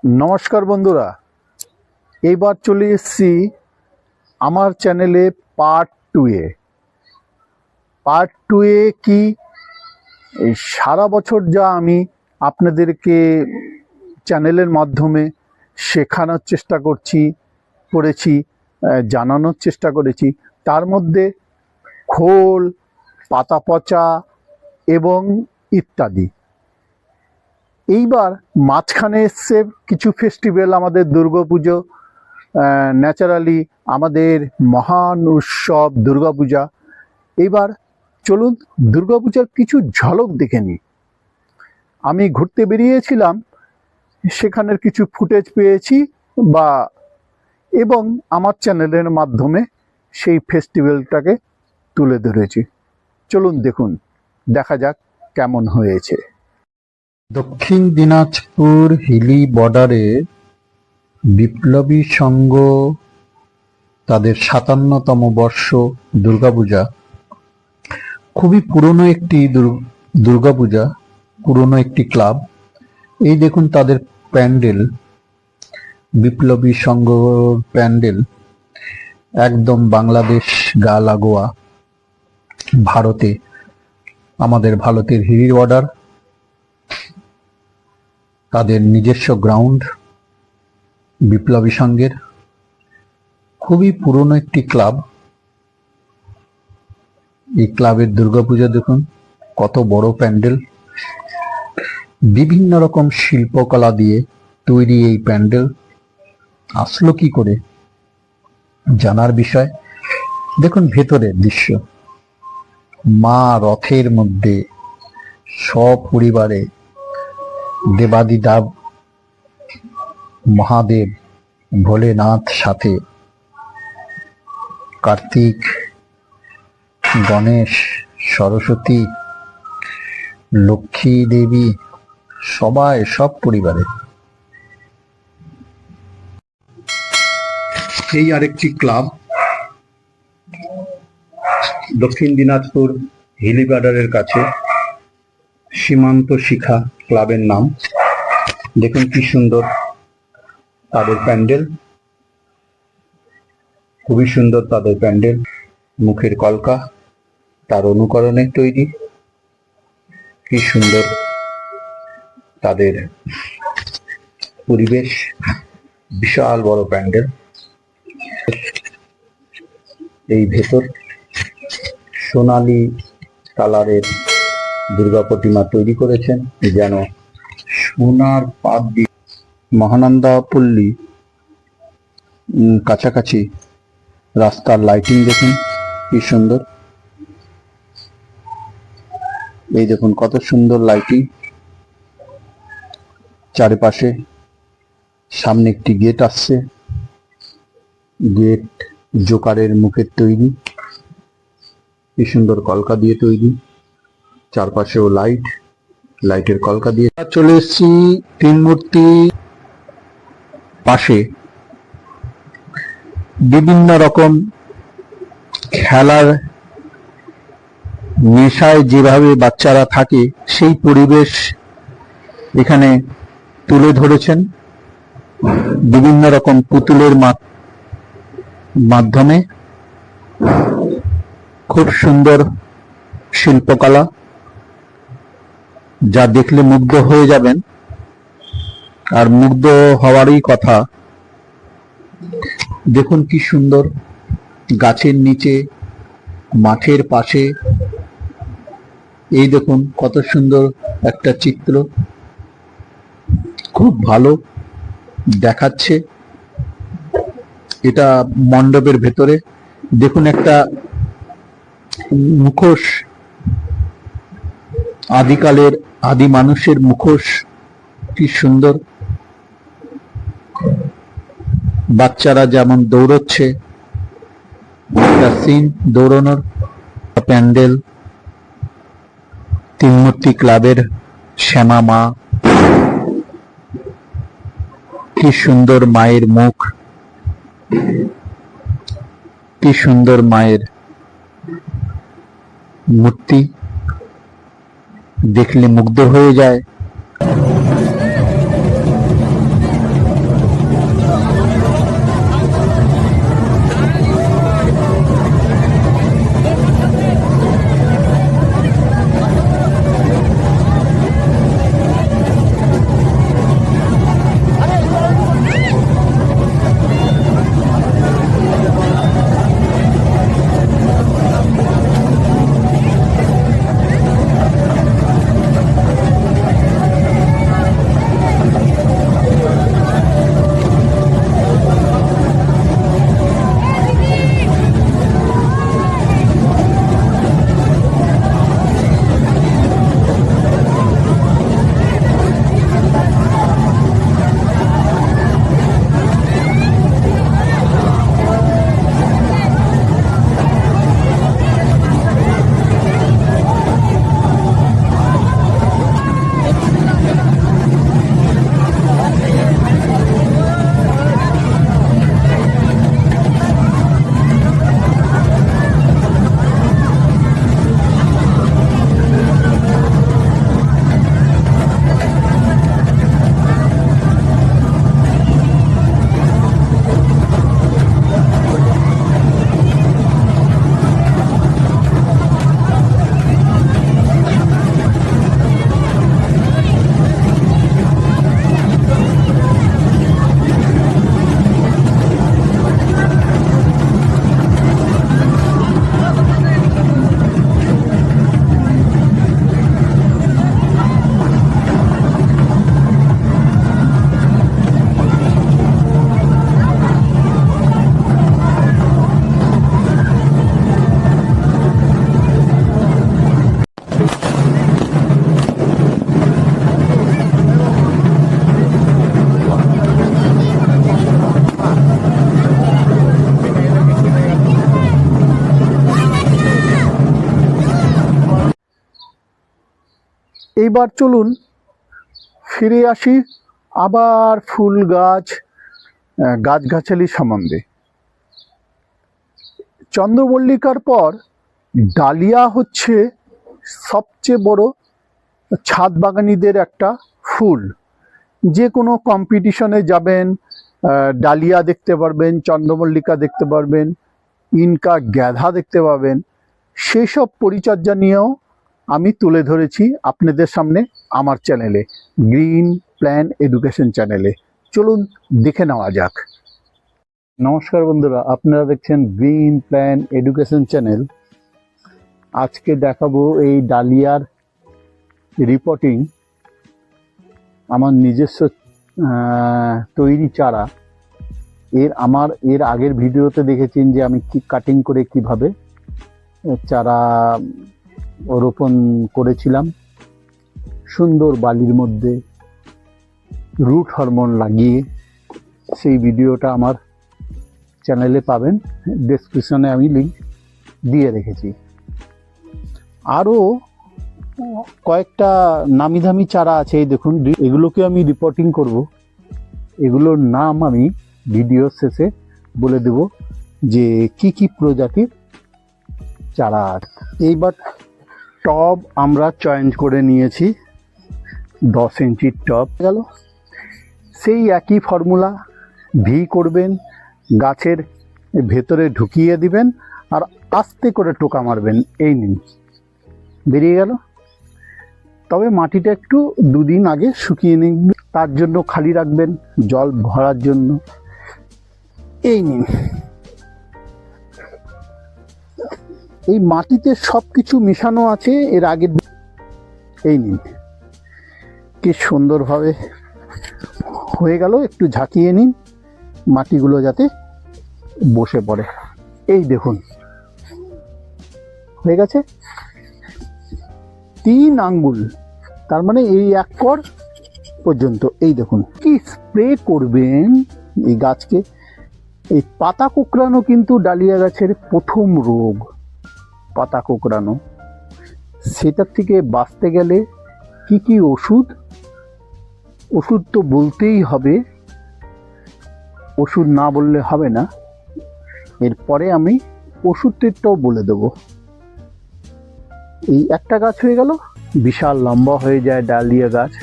নমস্কার বন্ধুরা, এইবার চলে এসেছি আমার চ্যানেলে পার্ট টুয়ে কি এই সারা বছর যা আমি আপনাদেরকে চ্যানেলের মাধ্যমে শেখানোর চেষ্টা করেছি, জানানোর চেষ্টা করেছি, তার মধ্যে খোল, পাতা পচা এবং ইত্যাদি। এইবার মাঝখানে এসছে কিছু ফেস্টিভ্যাল, আমাদের দুর্গাপুজো, ন্যাচারালি আমাদের মহান উৎসব দুর্গাপূজা। এইবার চলুন দুর্গাপূজার কিছু ঝলক দেখে নিই। আমি ঘুরতে বেরিয়েছিলাম, সেখানের কিছু ফুটেজ পেয়েছি এবং আমার চ্যানেলের মাধ্যমে সেই ফেস্টিভ্যালটাকে তুলে ধরেছি। চলুন দেখা যাক কেমন হয়েছে। দক্ষিণ দিনাজপুর হিলি বর্ডারে বিপ্লবী সংঘ তাদের ৫৭তম বর্ষ দুর্গাপূজা, খুবই পুরনো একটি দুর্গাপূজা, পুরনো একটি ক্লাব। এই দেখুন তাদের প্যান্ডেল, বিপ্লবী সংঘ প্যান্ডেল, একদম বাংলাদেশ গা লাগোয়া ভারতে, আমাদের ভারতের হিলি বর্ডার, তাদের নিজস্ব গ্রাউন্ড বিপ্লবী সংঘের, খুবই পুরনো একটি ক্লাব। এই ক্লাবের দুর্গাপূজা দেখুন, কত বড় প্যান্ডেল, বিভিন্ন রকম শিল্পকলা দিয়ে তৈরি এই প্যান্ডেল। আসলো কি করে জানার বিষয়। দেখুন ভেতরের দৃশ্য, মা রথের মধ্যে সপরিবারে দেবাদিদেব মহাদেব ভোলেনাথ, সাথে কার্তিক, গণেশ, সরস্বতী, লক্ষ্মী দেবী, সব পরিবারে। এই আরেকটি ক্লাব, দক্ষিণ দিনাজপুর হিলি বর্ডারের কাছে সীমান্ত শিখা ক্লাবের নাম। দেখুন কি সুন্দর তাদের প্যান্ডেল, খুবই সুন্দর তাদের প্যান্ডেল, মুখের কলকা তার অনুকরণে তৈরি। কি সুন্দর তাদের পরিবেশ, বিশাল বড় প্যান্ডেল। এই ভেতর সোনালী কালারের দুর্গা প্রতিমা তৈরি করেছেন, যেন সোনার পাত দিয়ে। মহানন্দা পল্লী কাছাকাছি রাস্তার লাইটিং দেখুন কি সুন্দর। এই দেখুন কত সুন্দর লাইটিং চারিপাশে। সামনে একটি গেট আসছে, গেট জোকারের মুখের তৈরি, কি সুন্দর কলকা দিয়ে তৈরি। চারপাশেও লাইটের কলকা দিয়ে। চলে এসেছি তিন মূর্তি পাশে বিভিন্ন রকম খেলার নেশায় যেভাবে বাচ্চারা থাকে, সেই পরিবেশ এখানে তুলে ধরেছেন বিভিন্ন রকম পুতুলের মাধ্যমে। খুব সুন্দর শিল্পকলা, যা দেখলে মুগ্ধ হয়ে যাবেন, আর মুগ্ধ হওয়ারই কথা। দেখুন কি সুন্দর, গাছের নিচে, মাঠের পাশে। এই দেখুন কত সুন্দর একটা চিত্র, খুব ভালো দেখাচ্ছে। এটা মণ্ডপের ভেতরে দেখুন একটা মুখোশ, আদিকালের আদি মানুষের মুখোশ, কি সুন্দর। বাচ্চারা যেমন দৌড়চ্ছে, একটা সিন দৌড়ানোর। প্যান্ডেল তিন মূর্তি ক্লাবের শ্যামা মা, কি সুন্দর মায়ের মুখ, কি সুন্দর মায়ের মূর্তি, দেখলে মুগ্ধ হয়ে যায়। এইবার চলুন ফিরে আসি আবার ফুল গাছ গাছগাছালি সম্বন্ধে। চন্দ্রমল্লিকার পর ডালিয়া হচ্ছে সবচেয়ে বড় ছাদ বাগানীদের একটা ফুল। যে কোনো কম্পিটিশনে যাবেন, ডালিয়া দেখতে পারবেন, চন্দ্রমল্লিকা দেখতে পারবেন, ইনকা গ্যাধা দেখতে পাবেন। সেসব পরিচর্যা নিয়েও আমি তুলে ধরেছি আপনাদের সামনে আমার চ্যানেলে, গ্রিন প্ল্যান এডুকেশন চ্যানেলে। চলুন দেখে নেওয়া যাক। নমস্কার বন্ধুরা, আপনারা দেখছেন গ্রিন প্ল্যান এডুকেশন চ্যানেল। আজকে দেখাবো এই ডালিয়ার রিপোর্টিং, আমার নিজস্ব তৈরি চারা। এর আগের ভিডিওতে দেখেছেন যে আমি কি কাটিং করে কিভাবে চারা রোপণ করেছিলাম সুন্দর বালির মধ্যে রুট হরমোন লাগিয়ে। সেই ভিডিওটা আমার চ্যানেলে পাবেন, ডেসক্রিপশনে আমি লিঙ্ক দিয়ে রেখেছি। আরও কয়েকটা নামি দামি চারা আছে, এই দেখুন, এগুলোকে আমি রিপোর্টিং করব। এগুলোর নাম আমি ভিডিও শেষে বলে দেব যে কি কি প্রজাতির চারা আছে। এইবার টব আমরা চয়েন করে নিয়েছি, 10 ইঞ্চির টব গেল। সেই একই ফর্মুলা, ভি করবেন, গাছের ভেতরে ঢুকিয়ে দিবেন আর আস্তে করে টোকা মারবেন। এই নিন, বেরিয়ে গেল। তবে মাটিটা একটু 2 দিন আগে শুকিয়ে নিন, তার জন্য খালি রাখবেন জল ভরার জন্য। এই নিন, এই মাটিতে সব কিছু মিশানো আছে এর আগে। এই নিন, কি সুন্দরভাবে হয়ে গেল। একটু ঝাঁকিয়ে নিন মাটিগুলো যাতে বসে পড়ে। এই দেখুন, হয়ে গেছে 3 আঙ্গুল, তার মানে এই 1 কর পর্যন্ত। এই দেখুন, কি স্প্রে করবেন এই গাছকে। এই পাতা কোঁকড়ানো কিন্তু ডালিয়া গাছের প্রথম রোগ, পাতা কোঁকড়ানো। সেটার থেকে বাঁচতে গেলে কি কি ওষুধ তো বলতেই হবে, ওষুধ না বললে হবে না। এরপরে আমি ওষুধটাও বলে দেব। এই একটা গাছ হয়ে গেল, বিশাল লম্বা হয়ে যায় ডালিয়া গাছ।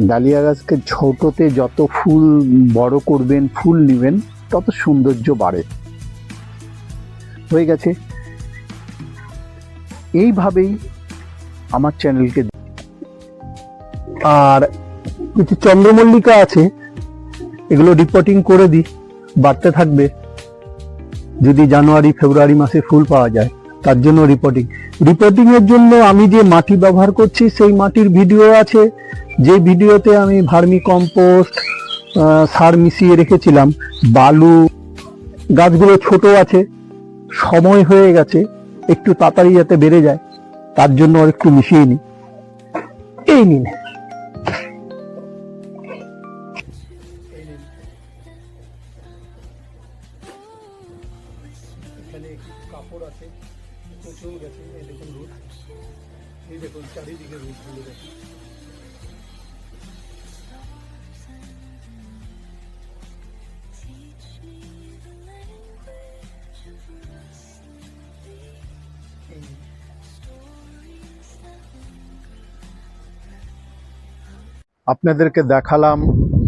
ডালিয়া গাছকে ছোটতে যত ফুল বড় করবেন, ফুল নেবেন, তত সৌন্দর্য বাড়ে। হয়ে গেছে। এইভাবেই আমার চ্যানেলকে। আর কিছু চন্দ্রমল্লিকা আছে, এগুলো রিপোর্টিং করে দিই, বাড়তে থাকবে। যদি জানুয়ারি ফেব্রুয়ারি মাসে ফুল পাওয়া যায়, তার জন্য রিপোর্টিং এর জন্য আমি যে মাটি ব্যবহার করছি সেই মাটির ভিডিও আছে, যে ভিডিওতে আমি ভার্মি কম্পোস্ট সার মিশিয়ে রেখেছিলাম। বালু, গাছগুলো ছোট আছে, সময় হয়ে গেছে, একটু তাড়াতাড়ি যাতে বেড়ে যায় তার জন্য আর একটু মিশিয়ে নিই। এই নিন, এখানে কিছু কাপড় আছে, পচেও গেছে। এই দেখুন রুট, এই দেখুন চারিদিকে রুটগুলো দেখুন। আপনাদেরকে দেখালাম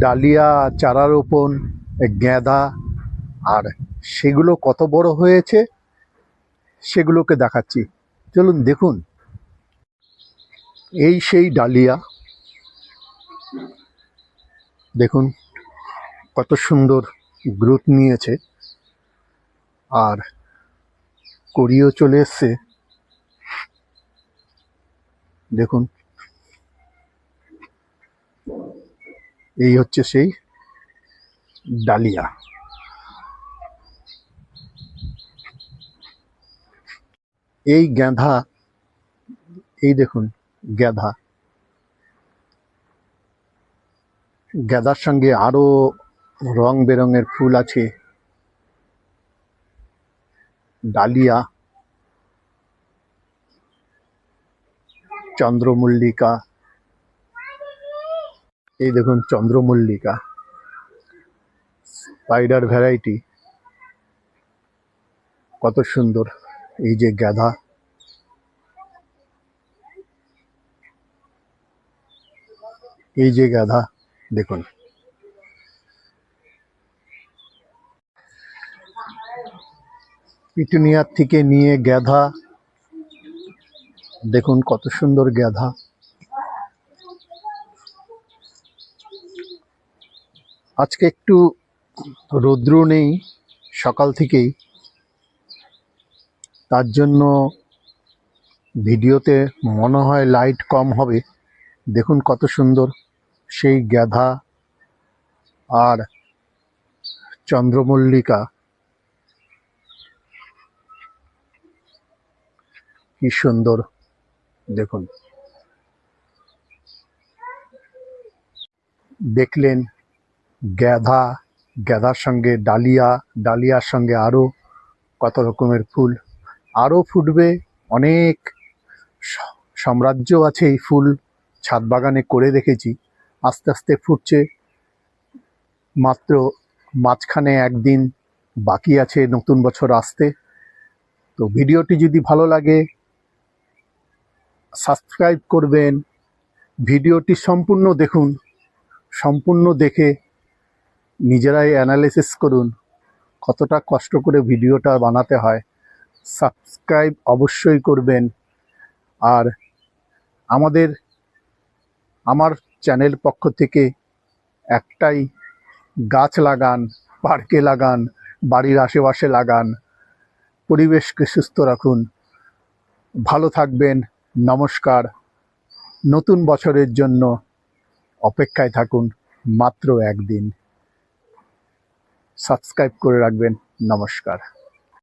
ডালিয়া চারা রোপণ, গেঁদা, আর সেগুলো কত বড় হয়েছে সেগুলোকে দেখাচ্ছি। চলুন দেখুন। এই সেই ডালিয়া, দেখুন কত সুন্দর গ্রোথ নিয়েছে, আর কড়িও চলে এসছে। দেখুন, এই হচ্ছে সেই ডালিয়া। এই গাঁধা, এই দেখুন গাঁধা, গাঁদার সঙ্গে আরো রং বেরঙের ফুল আছে। ডালিয়া, চন্দ্রমল্লিকা, এই দেখুন চন্দ্রমল্লিকা, স্পাইডার ভ্যারাইটি, কত সুন্দর। এই যে গাঁদা, এই যে গাঁদা দেখুন। পিটুনিয়ার থেকে নিয়ে গাঁদা, দেখুন কত সুন্দর গাঁদা। আজকে একটু রৌদ্র নেই সকাল থেকেই, তার জন্য ভিডিওতে মনে হয় লাইট কম হবে। দেখুন কত সুন্দর সেই গাঁদা আর চন্দ্রমল্লিকা, কি সুন্দর দেখুন। দেখলেন গাঁদা, গাঁদার সঙ্গে ডালিয়া, ডালিয়ার সঙ্গে আরো কত রকমের ফুল, আরো ফুটবে। অনেক সাম্রাজ্য আছে এই ফুল ছাদ বাগানে করে রেখেছি, আস্তে আস্তে ফুটছে। মাত্র মাঝখানে একদিন বাকি আছে নতুন বছর আসতে। তো ভিডিওটি যদি ভালো লাগে সাবস্ক্রাইব করবেন, ভিডিওটি সম্পূর্ণ দেখুন, সম্পূর্ণ দেখে নিজেরাই অ্যানালিসিস করুন কতটা কষ্ট করে ভিডিওটা বানাতে হয়। সাবস্ক্রাইব অবশ্যই করবেন। আর আমার চ্যানেল পক্ষ থেকে একটাই, গাছ লাগান, পার্কে লাগান, বাড়ির আশেপাশে লাগান, পরিবেশকে সুস্থ রাখুন। ভালো থাকবেন। নমস্কার। নতুন বছরের জন্য অপেক্ষায় থাকুন মাত্র একদিন। সাবস্ক্রাইব করে রাখবেন। নমস্কার।